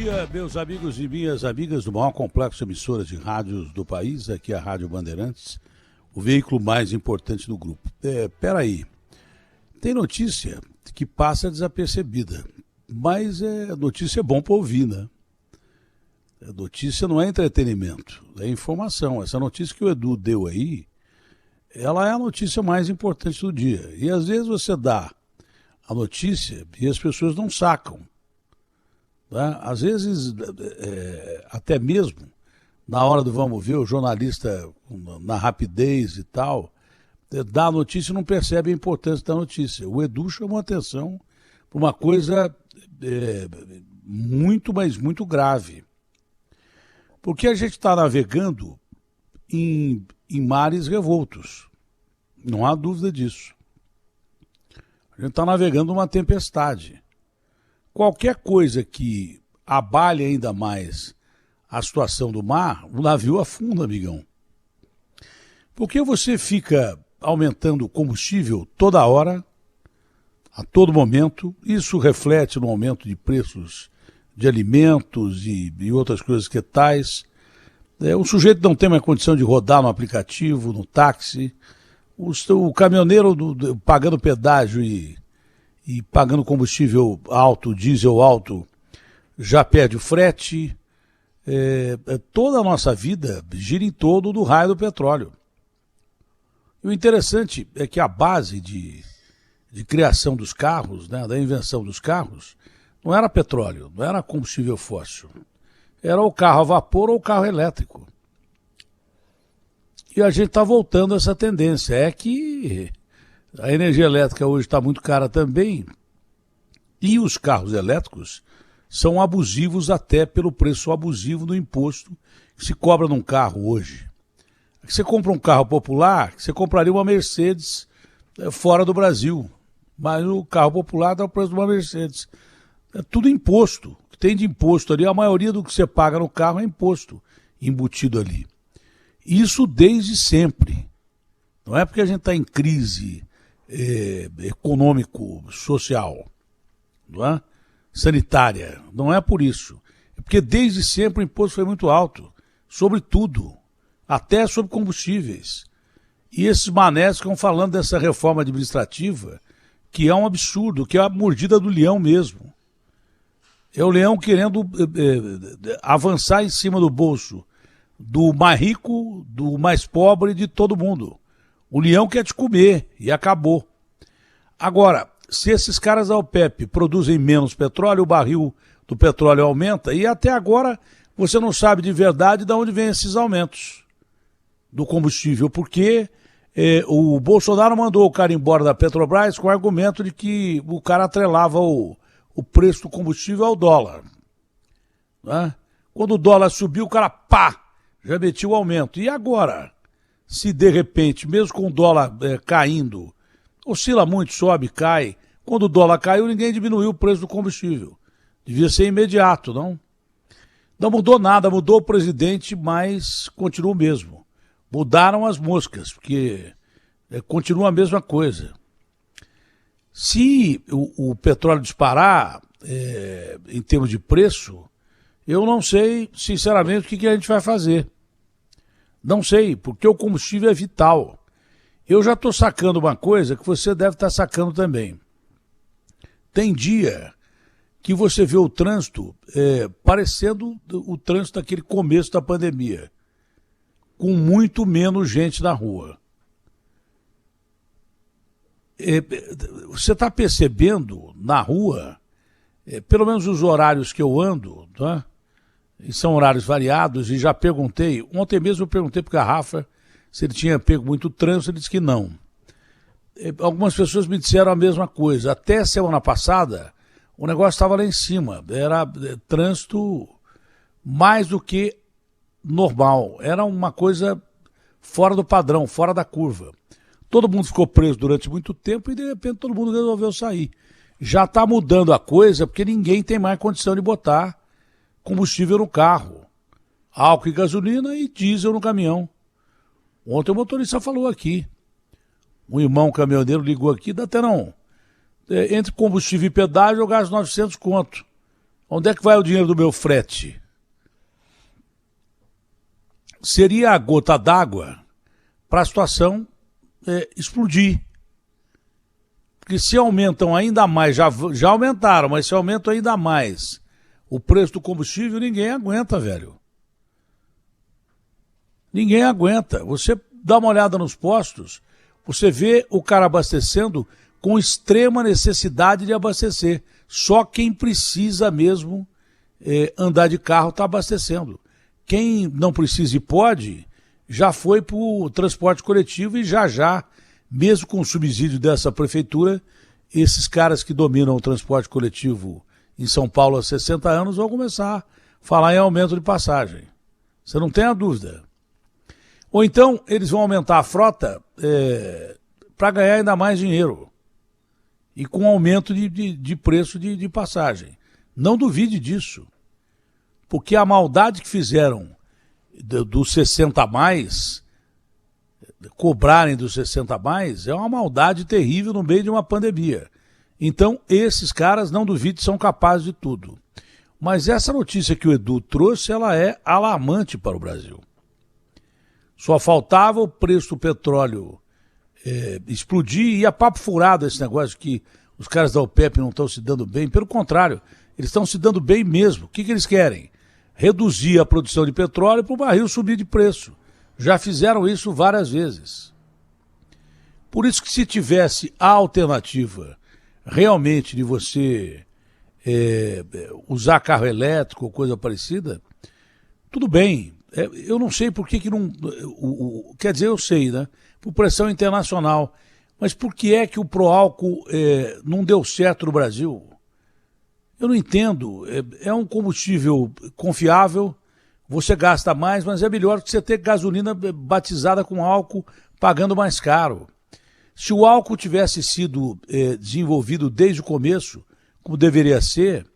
Dia, meus amigos e minhas amigas do maior complexo de emissoras de rádios do país, aqui é a Rádio Bandeirantes, o veículo mais importante do grupo. Peraí, tem notícia que passa desapercebida, mas notícia é bom para ouvir, né? Notícia não é entretenimento, é informação. Essa notícia que o Edu deu aí, ela é a notícia mais importante do dia. E às vezes você dá a notícia e as pessoas não sacam. Né? Às vezes, até mesmo, na hora do vamos ver, o jornalista, na rapidez e tal, dá a notícia e não percebe a importância da notícia. O Edu chamou a atenção para uma coisa muito, mas muito grave. Porque a gente está navegando em mares revoltos. Não há dúvida disso. A gente está navegando numa tempestade. Qualquer coisa que abale ainda mais a situação do mar, o navio afunda, amigão. Porque você fica aumentando o combustível toda hora, a todo momento. Isso reflete no aumento de preços de alimentos e outras coisas que tais. O sujeito não tem mais condição de rodar no aplicativo, no táxi. O caminhoneiro pagando pedágio e pagando combustível alto, diesel alto, já perde o frete. Toda a nossa vida gira em torno do raio do petróleo. E o interessante é que a base de criação dos carros, né, da invenção dos carros, não era petróleo, não era combustível fóssil. Era o carro a vapor ou o carro elétrico. E a gente está voltando a essa tendência. É que a energia elétrica hoje está muito cara também. E os carros elétricos são abusivos até pelo preço abusivo do imposto que se cobra num carro hoje. Você compra um carro popular, você compraria uma Mercedes fora do Brasil. Mas o carro popular dá o preço de uma Mercedes. É tudo imposto. O que tem de imposto ali, a maioria do que você paga no carro é imposto embutido ali. Isso desde sempre. Não é porque a gente está em crise econômico-social, não é? Sanitária. Não é por isso. É porque desde sempre o imposto foi muito alto. Sobre tudo. Até sobre combustíveis. E esses manés ficam falando dessa reforma administrativa, que é um absurdo, que é a mordida do leão mesmo. É o leão querendo avançar em cima do bolso do mais rico, do mais pobre, de todo mundo. O leão quer te comer e acabou. Agora, se esses caras da OPEP produzem menos petróleo, o barril do petróleo aumenta e até agora você não sabe de verdade de onde vêm esses aumentos do combustível, porque o Bolsonaro mandou o cara embora da Petrobras com o argumento de que o cara atrelava o preço do combustível ao dólar. Né? Quando o dólar subiu, o cara, já metiu o aumento. E agora, se de repente, mesmo com o dólar caindo, oscila muito, sobe, cai, quando o dólar caiu, ninguém diminuiu o preço do combustível. Devia ser imediato, não? Não mudou nada, mudou o presidente, mas continua o mesmo. Mudaram as moscas, porque continua a mesma coisa. Se o petróleo disparar em termos de preço, eu não sei, sinceramente, o que a gente vai fazer. Não sei, porque o combustível é vital. Eu já estou sacando uma coisa que você deve estar sacando também. Tem dia que você vê o trânsito parecendo o trânsito daquele começo da pandemia, com muito menos gente na rua. Você está percebendo na rua, pelo menos os horários que eu ando, tá? E são horários variados, e já perguntei, ontem mesmo eu perguntei para o Garrafa se ele tinha pego muito trânsito, ele disse que não. Algumas pessoas me disseram a mesma coisa. Até semana passada, o negócio estava lá em cima, era trânsito mais do que normal, era uma coisa fora do padrão, fora da curva. Todo mundo ficou preso durante muito tempo e de repente todo mundo resolveu sair. Já está mudando a coisa porque ninguém tem mais condição de botar combustível no carro. Álcool e gasolina e diesel no caminhão. Ontem o motorista falou aqui. Um irmão caminhoneiro ligou aqui, dá até não. Entre combustível e pedágio eu gasto 900 conto. Onde é que vai o dinheiro do meu frete? Seria a gota d'água para a situação explodir. Porque se aumentam ainda mais, já aumentaram, mas se aumentam ainda mais o preço do combustível, ninguém aguenta, velho. Ninguém aguenta. Você dá uma olhada nos postos, você vê o cara abastecendo com extrema necessidade de abastecer. Só quem precisa mesmo andar de carro está abastecendo. Quem não precisa e pode, já foi para o transporte coletivo e já, mesmo com o subsídio dessa prefeitura, esses caras que dominam o transporte coletivo em São Paulo há 60 anos vão começar a falar em aumento de passagem. Você não tem a dúvida. Ou então eles vão aumentar a frota para ganhar ainda mais dinheiro. E com aumento de preço de passagem. Não duvide disso. Porque a maldade que fizeram dos 60 a mais, cobrarem dos 60 a mais, é uma maldade terrível no meio de uma pandemia. Então, esses caras, não duvide, são capazes de tudo. Mas essa notícia que o Edu trouxe, ela é alarmante para o Brasil. Só faltava o preço do petróleo explodir, e a papo furado esse negócio que os caras da OPEP não estão se dando bem. Pelo contrário, eles estão se dando bem mesmo. O que eles querem? Reduzir a produção de petróleo para o barril subir de preço. Já fizeram isso várias vezes. Por isso que se tivesse a alternativa realmente de você usar carro elétrico ou coisa parecida, tudo bem. Eu não sei por que não... quer dizer, eu sei, né? Por pressão internacional. Mas por que é que o Proálcool não deu certo no Brasil? Eu não entendo. É um combustível confiável, você gasta mais, mas é melhor que você ter gasolina batizada com álcool pagando mais caro. Se o álcool tivesse sido desenvolvido desde o começo, como deveria ser,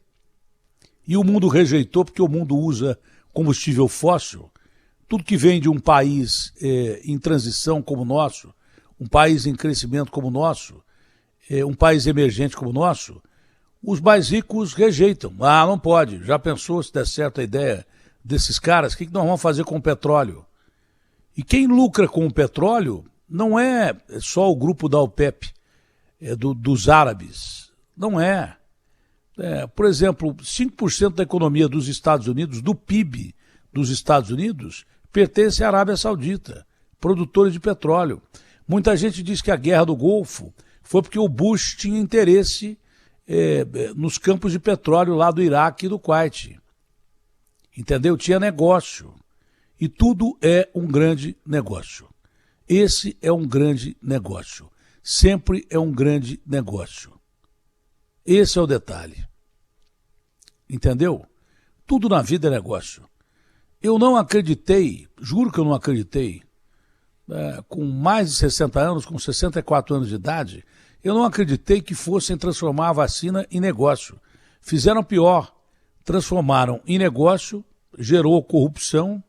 e o mundo rejeitou porque o mundo usa combustível fóssil, tudo que vem de um país em transição como o nosso, um país em crescimento como o nosso, um país emergente como o nosso, os mais ricos rejeitam. Ah, não pode. Já pensou se der certo a ideia desses caras? O que nós vamos fazer com o petróleo? E quem lucra com o petróleo não é só o grupo da OPEP, dos árabes. Não é. Por exemplo, 5% da economia dos Estados Unidos, do PIB dos Estados Unidos, pertence à Arábia Saudita, produtores de petróleo. Muita gente diz que a guerra do Golfo foi porque o Bush tinha interesse nos campos de petróleo lá do Iraque e do Kuwait. Entendeu? Tinha negócio. E tudo é um grande negócio. Esse é um grande negócio. Sempre é um grande negócio. Esse é o detalhe. Entendeu? Tudo na vida é negócio. Eu não acreditei, juro que eu não acreditei, com mais de 60 anos, com 64 anos de idade, eu não acreditei que fossem transformar a vacina em negócio. Fizeram pior, transformaram em negócio, gerou corrupção,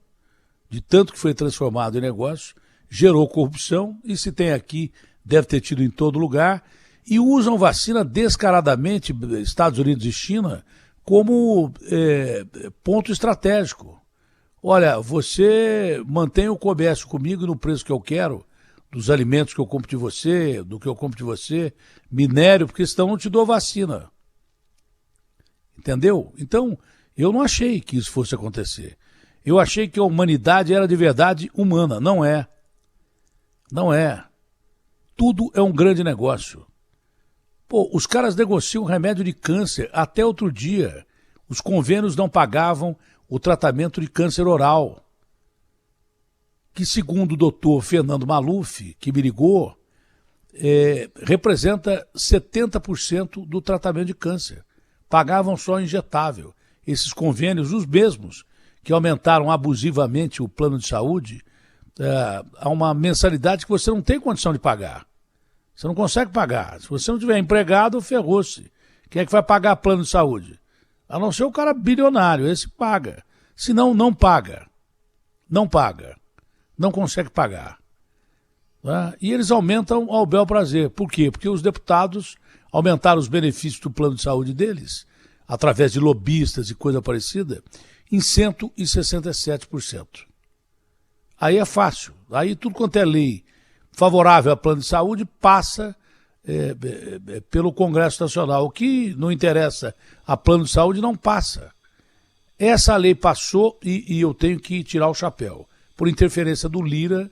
de tanto que foi transformado em negócio, gerou corrupção, e se tem aqui, deve ter tido em todo lugar, e usam vacina descaradamente, Estados Unidos e China, como ponto estratégico. Olha, você mantém o comércio comigo no preço que eu quero, dos alimentos que eu compro de você, do que eu compro de você, minério, porque senão eu não te dou vacina. Entendeu? Então, eu não achei que isso fosse acontecer. Eu achei que a humanidade era de verdade humana. Não é. Não é. Tudo é um grande negócio. Pô, os caras negociam remédio de câncer até outro dia. Os convênios não pagavam o tratamento de câncer oral, que segundo o doutor Fernando Maluf, que me ligou, representa 70% do tratamento de câncer. Pagavam só injetável. Esses convênios, os mesmos, que aumentaram abusivamente o plano de saúde, há uma mensalidade que você não tem condição de pagar. Você não consegue pagar. Se você não tiver empregado, ferrou-se. Quem é que vai pagar plano de saúde? A não ser o cara bilionário, esse paga. Senão, não paga. Não paga. Não consegue pagar. Tá? E eles aumentam ao bel prazer. Por quê? Porque os deputados aumentaram os benefícios do plano de saúde deles, através de lobistas e coisa parecida, em 167%. Aí é fácil. Aí tudo quanto é lei favorável a plano de saúde passa pelo Congresso Nacional. O que não interessa a plano de saúde não passa. Essa lei passou e eu tenho que tirar o chapéu. Por interferência do Lira,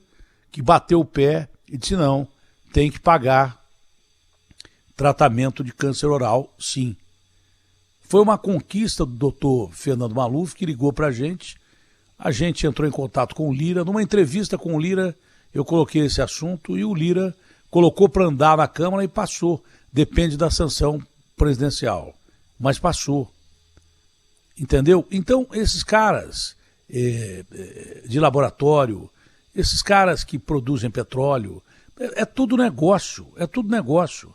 que bateu o pé e disse não, tem que pagar tratamento de câncer oral, sim. Foi uma conquista do doutor Fernando Maluf, que ligou para a gente entrou em contato com o Lira, numa entrevista com o Lira eu coloquei esse assunto e o Lira colocou para andar na Câmara e passou, depende da sanção presidencial, mas passou. Entendeu? Então, esses caras de laboratório, esses caras que produzem petróleo, é tudo negócio, é tudo negócio.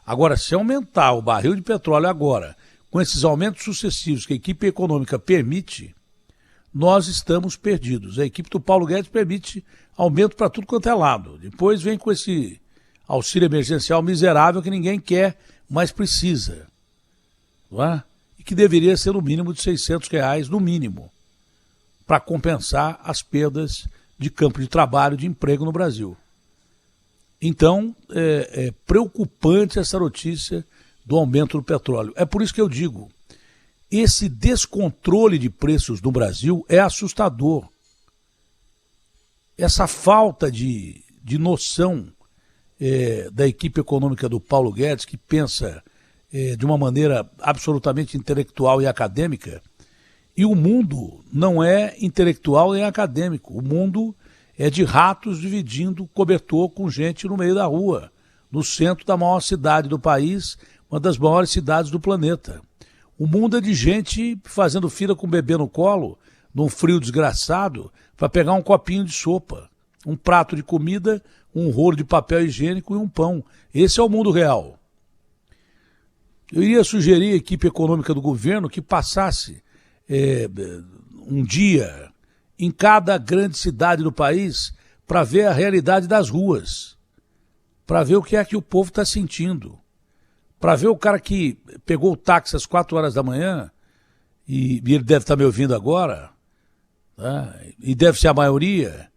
Agora, se aumentar o barril de petróleo agora, com esses aumentos sucessivos que a equipe econômica permite, nós estamos perdidos. A equipe do Paulo Guedes permite aumento para tudo quanto é lado. Depois vem com esse auxílio emergencial miserável que ninguém quer, mas precisa. Não é? E que deveria ser no mínimo de R$600, no mínimo, para compensar as perdas de campo de trabalho, de emprego no Brasil. Então, é preocupante essa notícia do aumento do petróleo. É por isso que eu digo, esse descontrole de preços no Brasil é assustador. Essa falta de noção da equipe econômica do Paulo Guedes, que pensa de uma maneira absolutamente intelectual e acadêmica, e o mundo não é intelectual nem acadêmico, o mundo é de ratos dividindo cobertor com gente no meio da rua, no centro da maior cidade do país, uma das maiores cidades do planeta. O mundo é de gente fazendo fila com o bebê no colo, num frio desgraçado, para pegar um copinho de sopa, um prato de comida, um rolo de papel higiênico e um pão. Esse é o mundo real. Eu iria sugerir à equipe econômica do governo que passasse um dia em cada grande cidade do país para ver a realidade das ruas, para ver o que é que o povo está sentindo, para ver o cara que pegou o táxi às 4 horas da manhã, e ele deve estar me ouvindo agora, tá? E deve ser a maioria,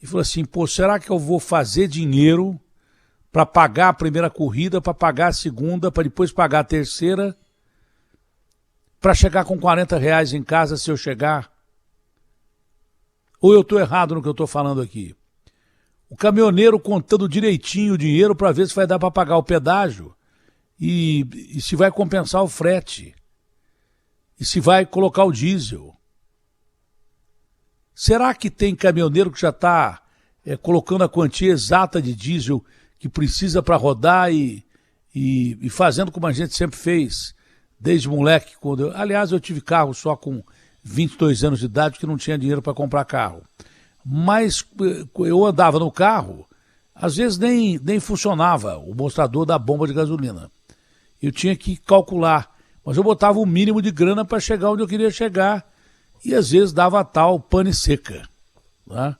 e falou assim, pô, será que eu vou fazer dinheiro para pagar a primeira corrida, para pagar a segunda, para depois pagar a terceira, para chegar com R$40 em casa se eu chegar? Ou eu estou errado no que eu estou falando aqui? O caminhoneiro contando direitinho o dinheiro para ver se vai dar para pagar o pedágio e se vai compensar o frete e se vai colocar o diesel. Será que tem caminhoneiro que já está colocando a quantia exata de diesel que precisa para rodar e fazendo como a gente sempre fez, desde moleque? Aliás, eu tive carro só com 22 anos de idade, que não tinha dinheiro para comprar carro. Mas eu andava no carro, às vezes nem funcionava o mostrador da bomba de gasolina. Eu tinha que calcular, mas eu botava o mínimo de grana para chegar onde eu queria chegar, e às vezes dava a tal pane seca, né?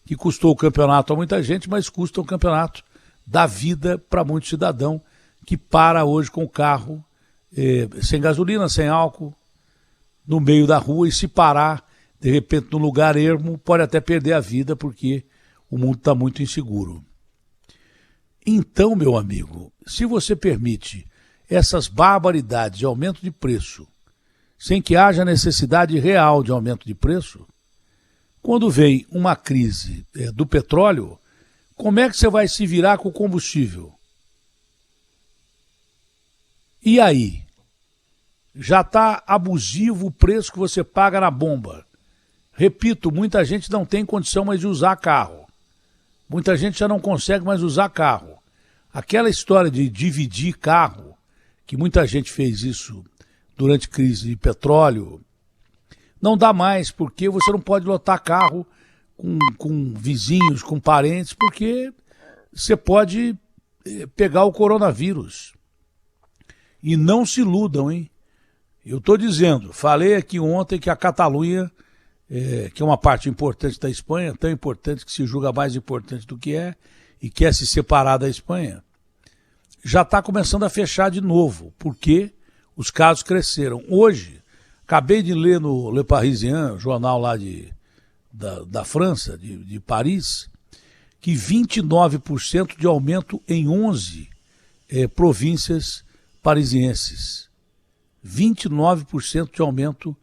Que custou o campeonato a muita gente, mas custa o campeonato da vida para muito cidadão que para hoje com o carro sem gasolina, sem álcool, no meio da rua, e se parar, de repente, num lugar ermo, pode até perder a vida, porque o mundo está muito inseguro. Então, meu amigo, se você permite essas barbaridades de aumento de preço, sem que haja necessidade real de aumento de preço, quando vem uma crise do petróleo, como é que você vai se virar com o combustível? E aí? Já está abusivo o preço que você paga na bomba. Repito, muita gente não tem condição mais de usar carro. Muita gente já não consegue mais usar carro. Aquela história de dividir carro, que muita gente fez isso durante a crise de petróleo, não dá mais, porque você não pode lotar carro com vizinhos, com parentes, porque você pode pegar o coronavírus. E não se iludam, hein? Eu estou dizendo, falei aqui ontem que a Catalunha, que é uma parte importante da Espanha, tão importante que se julga mais importante do que é, e quer se separar da Espanha, já está começando a fechar de novo, porque os casos cresceram. Hoje, acabei de ler no Le Parisien, jornal lá da França, de Paris, que 29% de aumento em 11 províncias parisienses. 29% de aumento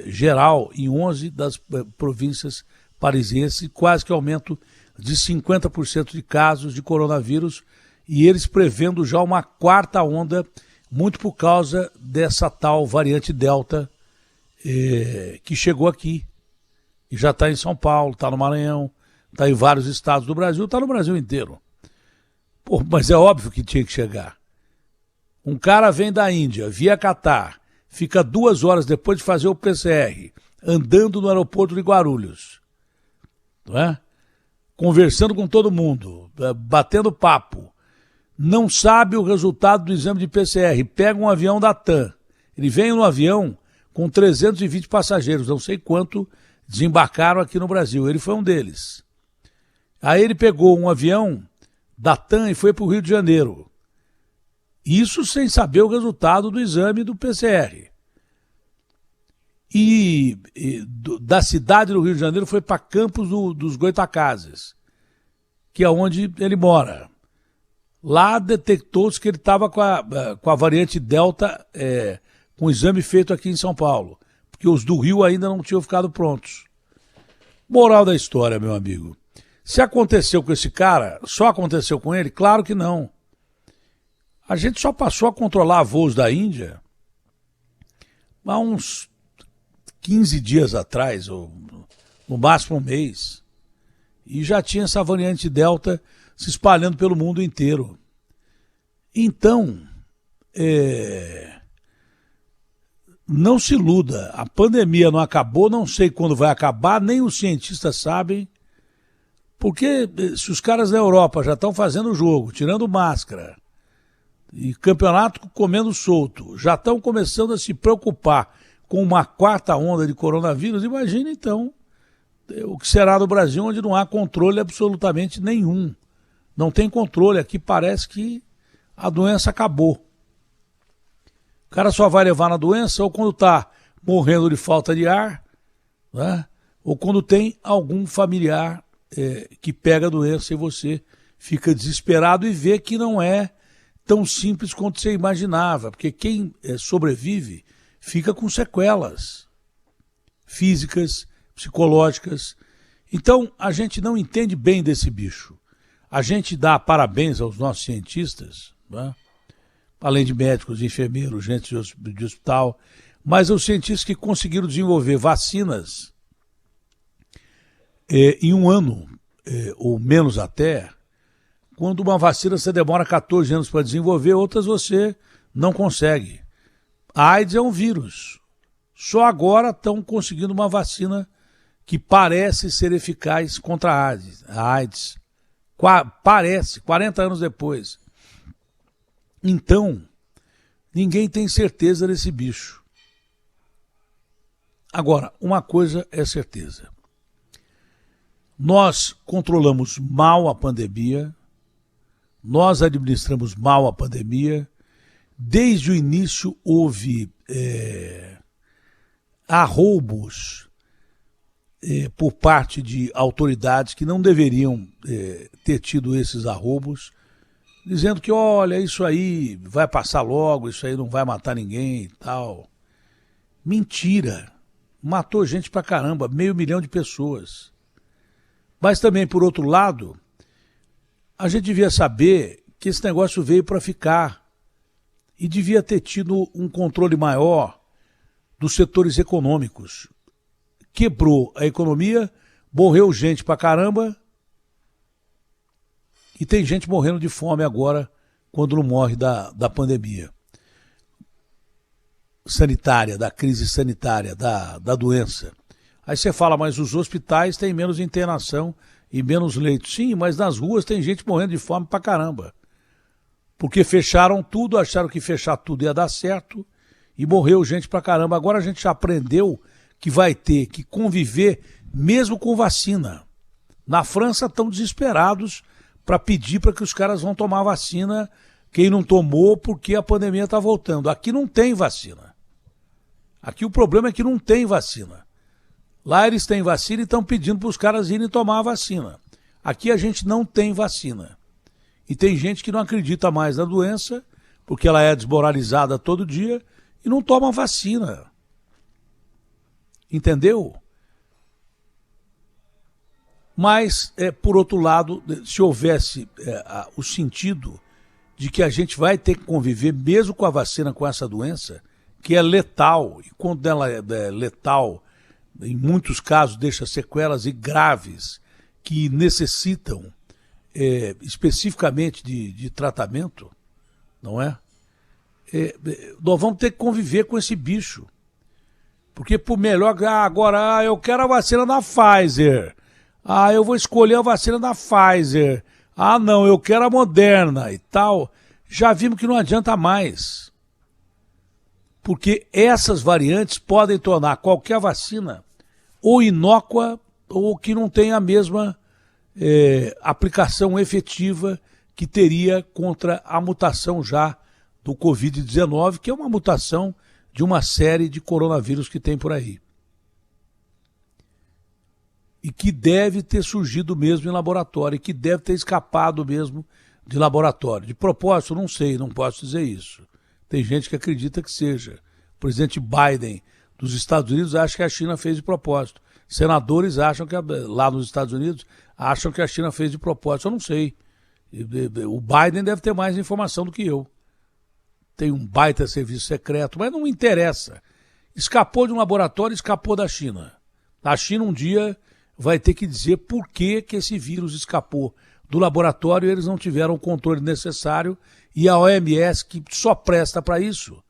geral em 11 das províncias parisienses, quase que aumento de 50% de casos de coronavírus, e eles prevendo já uma quarta onda, muito por causa dessa tal variante Delta que chegou aqui, e já está em São Paulo, está no Maranhão, está em vários estados do Brasil, está no Brasil inteiro. Pô, mas é óbvio que tinha que chegar. Um cara vem da Índia, via Catar, fica 2 horas depois de fazer o PCR, andando no aeroporto de Guarulhos, não é? Conversando com todo mundo, batendo papo, não sabe o resultado do exame de PCR, pega um avião da TAM, ele vem no avião com 320 passageiros, não sei quanto desembarcaram aqui no Brasil, ele foi um deles. Aí ele pegou um avião da TAM e foi para o Rio de Janeiro. Isso sem saber o resultado do exame do PCR. E da cidade do Rio de Janeiro foi para Campos dos Goytacazes, que é onde ele mora. Lá detectou-se que ele estava com a variante Delta, com o exame feito aqui em São Paulo, porque os do Rio ainda não tinham ficado prontos. Moral da história, meu amigo. Se aconteceu com esse cara, só aconteceu com ele? Claro que não. A gente só passou a controlar voos da Índia há uns 15 dias atrás, ou no máximo um mês. E já tinha essa variante Delta se espalhando pelo mundo inteiro. Então, não se iluda. A pandemia não acabou, não sei quando vai acabar, nem os cientistas sabem. Porque se os caras da Europa já estão fazendo o jogo, tirando máscara, e campeonato comendo solto, já estão começando a se preocupar com uma quarta onda de coronavírus, imagina então o que será no Brasil, onde não há controle absolutamente nenhum. Não tem controle, aqui parece que a doença acabou. O cara só vai levar na doença ou quando está morrendo de falta de ar, né? Ou quando tem algum familiar que pega a doença e você fica desesperado e vê que não é tão simples quanto você imaginava, porque quem sobrevive fica com sequelas físicas, psicológicas. Então, a gente não entende bem desse bicho. A gente dá parabéns aos nossos cientistas, né? Além de médicos, enfermeiros, gente de hospital, mas aos cientistas que conseguiram desenvolver vacinas em um ano, ou menos até. Quando uma vacina você demora 14 anos para desenvolver, outras você não consegue. A AIDS é um vírus. Só agora estão conseguindo uma vacina que parece ser eficaz contra a AIDS. Parece, 40 anos depois. Então, ninguém tem certeza desse bicho. Agora, uma coisa é certeza. Nós controlamos mal a pandemia, nós administramos mal a pandemia. Desde o início houve arroubos por parte de autoridades que não deveriam ter tido esses arroubos, dizendo que, olha, isso aí vai passar logo, isso aí não vai matar ninguém e tal. Mentira! Matou gente pra caramba, 500 mil de pessoas. Mas também, por outro lado, a gente devia saber que esse negócio veio para ficar e devia ter tido um controle maior dos setores econômicos. Quebrou a economia, morreu gente pra caramba e tem gente morrendo de fome agora quando não morre da pandemia sanitária, da crise sanitária, da doença. Aí você fala, mas os hospitais têm menos internação e menos leitos. Sim, mas nas ruas tem gente morrendo de fome pra caramba. Porque fecharam tudo, acharam que fechar tudo ia dar certo e morreu gente pra caramba. Agora a gente já aprendeu que vai ter que conviver mesmo com vacina. Na França estão desesperados para pedir para que os caras vão tomar vacina, quem não tomou porque a pandemia está voltando. Aqui não tem vacina. Aqui o problema é que não tem vacina. Lá eles têm vacina e estão pedindo para os caras irem tomar a vacina. Aqui a gente não tem vacina. E tem gente que não acredita mais na doença, porque ela é desmoralizada todo dia, e não toma vacina. Entendeu? Mas, por outro lado, se houvesse o sentido de que a gente vai ter que conviver, mesmo com a vacina, com essa doença, que é letal, e quando ela é letal, em muitos casos deixa sequelas e graves, que necessitam especificamente de tratamento, não é? Nós vamos ter que conviver com esse bicho. Porque por melhor que agora eu quero a vacina da Pfizer. Eu vou escolher a vacina da Pfizer. Não, eu quero a Moderna e tal. Já vimos que não adianta mais. Porque essas variantes podem tornar qualquer vacina ou inócua ou que não tenha a mesma aplicação efetiva que teria contra a mutação já do Covid-19, que é uma mutação de uma série de coronavírus que tem por aí. E que deve ter surgido mesmo em laboratório, e que deve ter escapado mesmo de laboratório. De propósito, não sei, não posso dizer isso. Tem gente que acredita que seja. O presidente Biden dos Estados Unidos acha que a China fez de propósito. Senadores acham que, lá nos Estados Unidos, acham que a China fez de propósito. Eu não sei. O Biden deve ter mais informação do que eu. Tem um baita serviço secreto, mas não me interessa. Escapou de um laboratório, escapou da China. A China um dia vai ter que dizer por que esse vírus escapou do laboratório e eles não tiveram o controle necessário, e a OMS, que só presta para isso,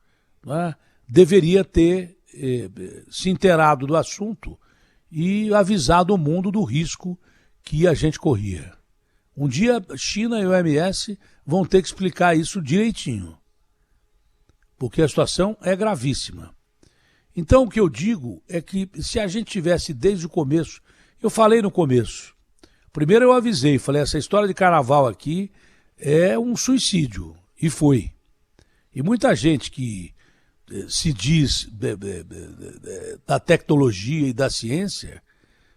né, deveria ter se inteirado do assunto e avisado o mundo do risco que a gente corria. Um dia China e OMS vão ter que explicar isso direitinho, porque a situação é gravíssima. Então o que eu digo é que se a gente tivesse desde o começo, eu falei no começo, primeiro eu avisei, falei, essa história de carnaval aqui é um suicídio, e foi. E muita gente que se diz da tecnologia e da ciência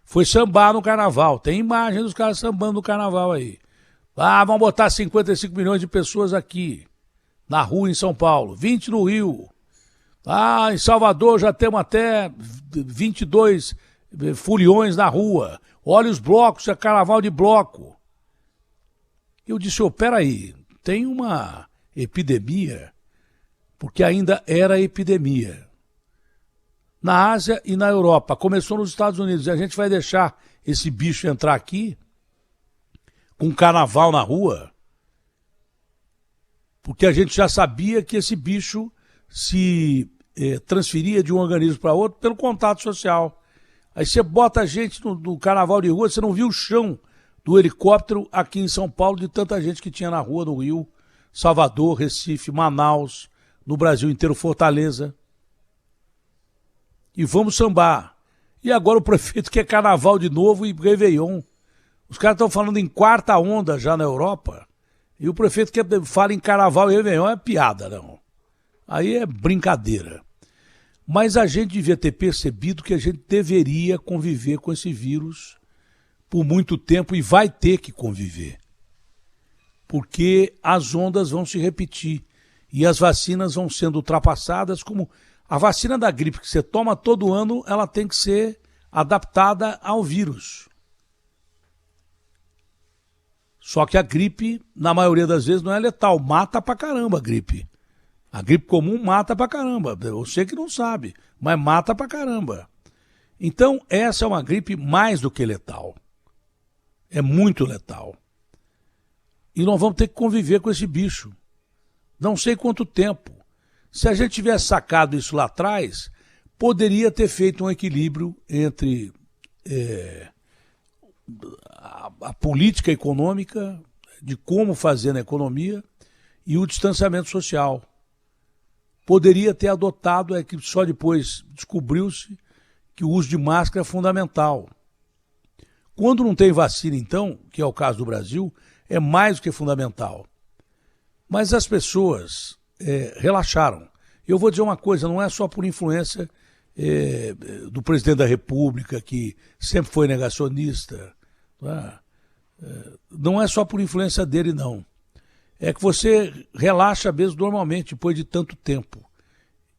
foi sambar no carnaval. Tem imagem dos caras sambando no carnaval aí. Vamos botar 55 milhões de pessoas aqui, na rua em São Paulo, 20 no Rio. Em Salvador já temos até 22 foliões na rua. Olha os blocos, é carnaval de bloco. Eu disse, peraí, tem uma epidemia, porque ainda era epidemia. Na Ásia e na Europa, começou nos Estados Unidos, e a gente vai deixar esse bicho entrar aqui, com carnaval na rua, porque a gente já sabia que esse bicho se transferia de um organismo para outro pelo contato social. Aí você bota a gente no carnaval de rua, você não viu o chão do helicóptero aqui em São Paulo, de tanta gente que tinha na rua, no Rio, Salvador, Recife, Manaus, no Brasil inteiro, Fortaleza. E vamos sambar. E agora o prefeito quer carnaval de novo e Réveillon. Os caras estão falando em quarta onda já na Europa, e o prefeito fala em carnaval e Réveillon, é piada, não. Aí é brincadeira. Mas a gente devia ter percebido que a gente deveria conviver com esse vírus por muito tempo e vai ter que conviver. Porque as ondas vão se repetir e as vacinas vão sendo ultrapassadas, como a vacina da gripe que você toma todo ano, ela tem que ser adaptada ao vírus. Só que a gripe, na maioria das vezes, não é letal, mata pra caramba a gripe. A gripe comum mata pra caramba, você que não sabe, mas mata pra caramba. Então, essa é uma gripe mais do que letal. É muito letal. E nós vamos ter que conviver com esse bicho. Não sei quanto tempo. Se a gente tivesse sacado isso lá atrás, poderia ter feito um equilíbrio entre a política econômica, de como fazer na economia, e o distanciamento social. Poderia ter adotado, que só depois descobriu-se que o uso de máscara é fundamental. Quando não tem vacina, então, que é o caso do Brasil, é mais do que fundamental. Mas as pessoas relaxaram. Eu vou dizer uma coisa, não é só por influência do presidente da República, que sempre foi negacionista, não é só por influência dele, não. É que você relaxa mesmo normalmente, depois de tanto tempo.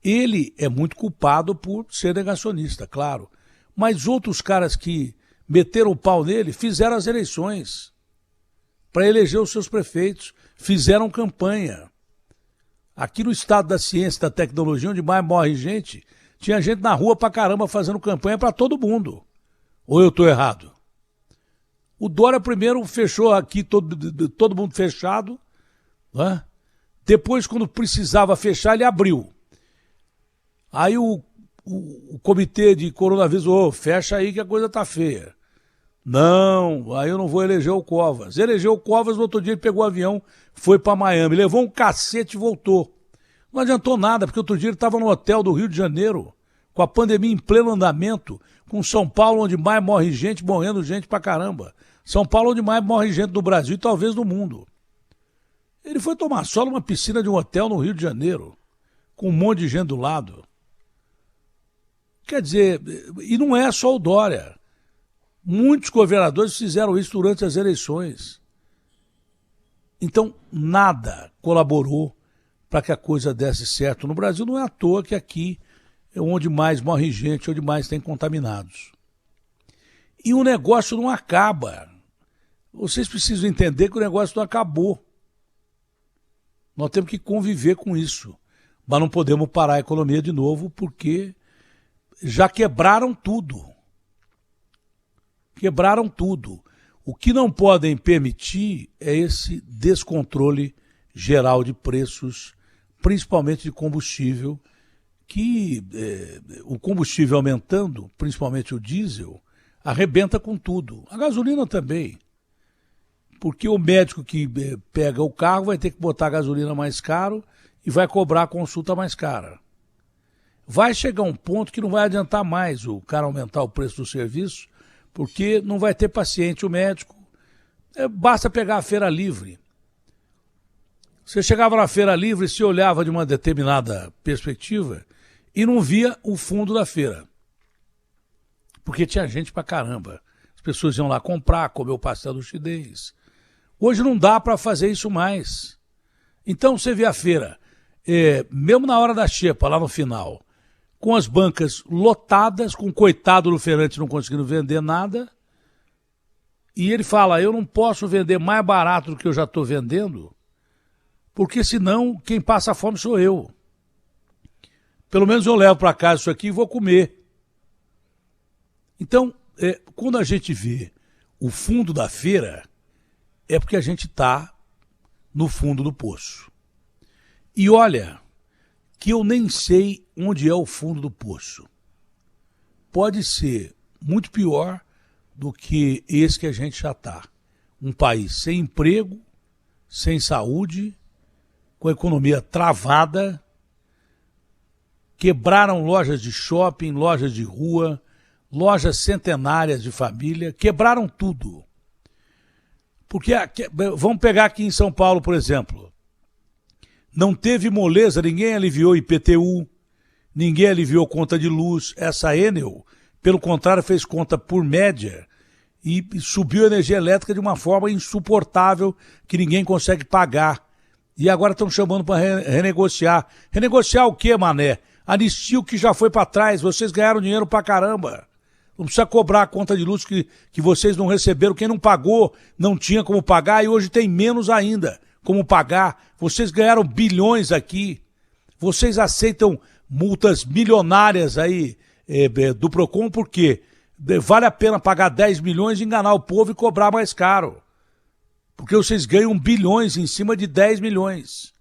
Ele é muito culpado por ser negacionista, claro. Mas outros caras que meteram o pau nele fizeram as eleições para eleger os seus prefeitos, fizeram campanha. Aqui no estado da ciência e da tecnologia, onde mais morre gente, tinha gente na rua pra caramba fazendo campanha para todo mundo. Ou eu estou errado? O Dória primeiro fechou aqui, todo mundo fechado, né? Depois, quando precisava fechar, ele abriu. Aí o comitê de coronavírus, fecha aí que a coisa tá feia. Não, aí eu não vou eleger o Covas. Elegeu o Covas, no outro dia ele pegou o avião, foi para Miami, levou um cacete e voltou. Não adiantou nada, porque outro dia ele estava no hotel do Rio de Janeiro, com a pandemia em pleno andamento, com São Paulo, onde mais morre gente, morrendo gente pra caramba. São Paulo, onde mais morre gente do Brasil e talvez do mundo. Ele foi tomar sol numa piscina de um hotel no Rio de Janeiro, com um monte de gente do lado. Quer dizer, e não é só o Dória. Muitos governadores fizeram isso durante as eleições. Então, nada colaborou para que a coisa desse certo no Brasil. Não é à toa que aqui é onde mais morre gente, onde mais tem contaminados. E o negócio não acaba. Vocês precisam entender que o negócio não acabou. Nós temos que conviver com isso. Mas não podemos parar a economia de novo porque já quebraram tudo. Quebraram tudo. O que não podem permitir é esse descontrole geral de preços, principalmente de combustível, que o combustível aumentando, principalmente o diesel, arrebenta com tudo. A gasolina também. Porque o médico que pega o carro vai ter que botar a gasolina mais caro e vai cobrar a consulta mais cara. Vai chegar um ponto que não vai adiantar mais o cara aumentar o preço do serviço, porque não vai ter paciente o médico. Basta pegar a feira livre. Você chegava na feira livre e se olhava de uma determinada perspectiva e não via o fundo da feira. Porque tinha gente pra caramba. As pessoas iam lá comprar, comer o pastel do chinês. Hoje não dá para fazer isso mais. Então você vê a feira, mesmo na hora da xepa, lá no final, com as bancas lotadas, com o coitado do feirante não conseguindo vender nada, e ele fala, eu não posso vender mais barato do que eu já estou vendendo, porque senão quem passa fome sou eu. Pelo menos eu levo para casa isso aqui e vou comer. Então, quando a gente vê o fundo da feira, é porque a gente está no fundo do poço. E olha, que eu nem sei onde é o fundo do poço. Pode ser muito pior do que esse que a gente já está. Um país sem emprego, sem saúde, com a economia travada, quebraram lojas de shopping, lojas de rua, lojas centenárias de família, quebraram tudo. Porque, vamos pegar aqui em São Paulo, por exemplo, não teve moleza, ninguém aliviou IPTU, ninguém aliviou conta de luz. Essa Enel, pelo contrário, fez conta por média e subiu a energia elétrica de uma forma insuportável que ninguém consegue pagar. E agora estão chamando para renegociar. Renegociar o quê, mané? Anistia o que já foi para trás, vocês ganharam dinheiro pra caramba. Não precisa cobrar a conta de luz que vocês não receberam. Quem não pagou não tinha como pagar e hoje tem menos ainda como pagar. Vocês ganharam bilhões aqui. Vocês aceitam multas milionárias aí do Procon porque vale a pena pagar 10 milhões, enganar o povo e cobrar mais caro. Porque vocês ganham bilhões em cima de 10 milhões.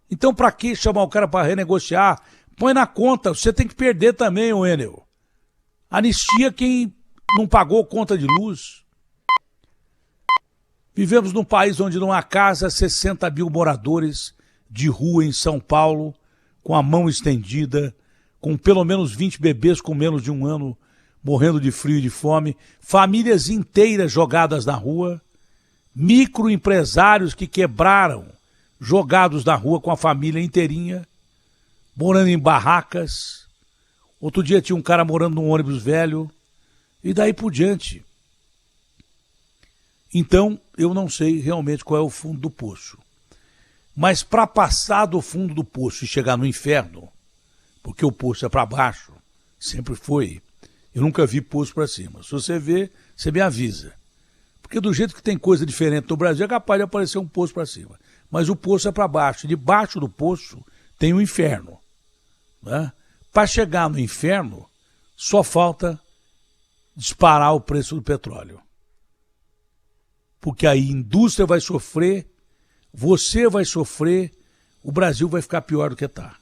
Então para que chamar o cara para renegociar? Põe na conta, você tem que perder também, o Enel. Anistia quem não pagou conta de luz. Vivemos num país onde não há casa, 60 mil moradores de rua em São Paulo, com a mão estendida, com pelo menos 20 bebês com menos de um ano, morrendo de frio e de fome, famílias inteiras jogadas na rua, microempresários que quebraram jogados na rua com a família inteirinha, morando em barracas. Outro dia tinha um cara morando num ônibus velho, e daí por diante. Então, eu não sei realmente qual é o fundo do poço. Mas para passar do fundo do poço e chegar no inferno, porque o poço é para baixo, sempre foi, eu nunca vi poço para cima. Se você vê, você me avisa. Porque do jeito que tem coisa diferente no Brasil, é capaz de aparecer um poço para cima. Mas o poço é para baixo. Debaixo do poço tem o inferno. Né? Para chegar no inferno, só falta disparar o preço do petróleo. Porque aí a indústria vai sofrer, você vai sofrer, o Brasil vai ficar pior do que está.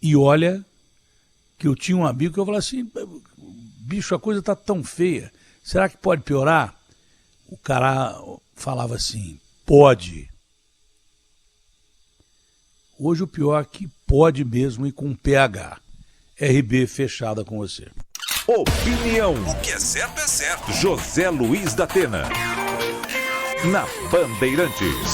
E olha que eu tinha um amigo que eu falava assim, bicho, a coisa está tão feia, será que pode piorar? O cara falava assim, pode. Hoje o pior é que pode mesmo e com PH. RB fechada com você. Opinião. O que é certo é certo. José Luiz da Atena. Na Bandeirantes.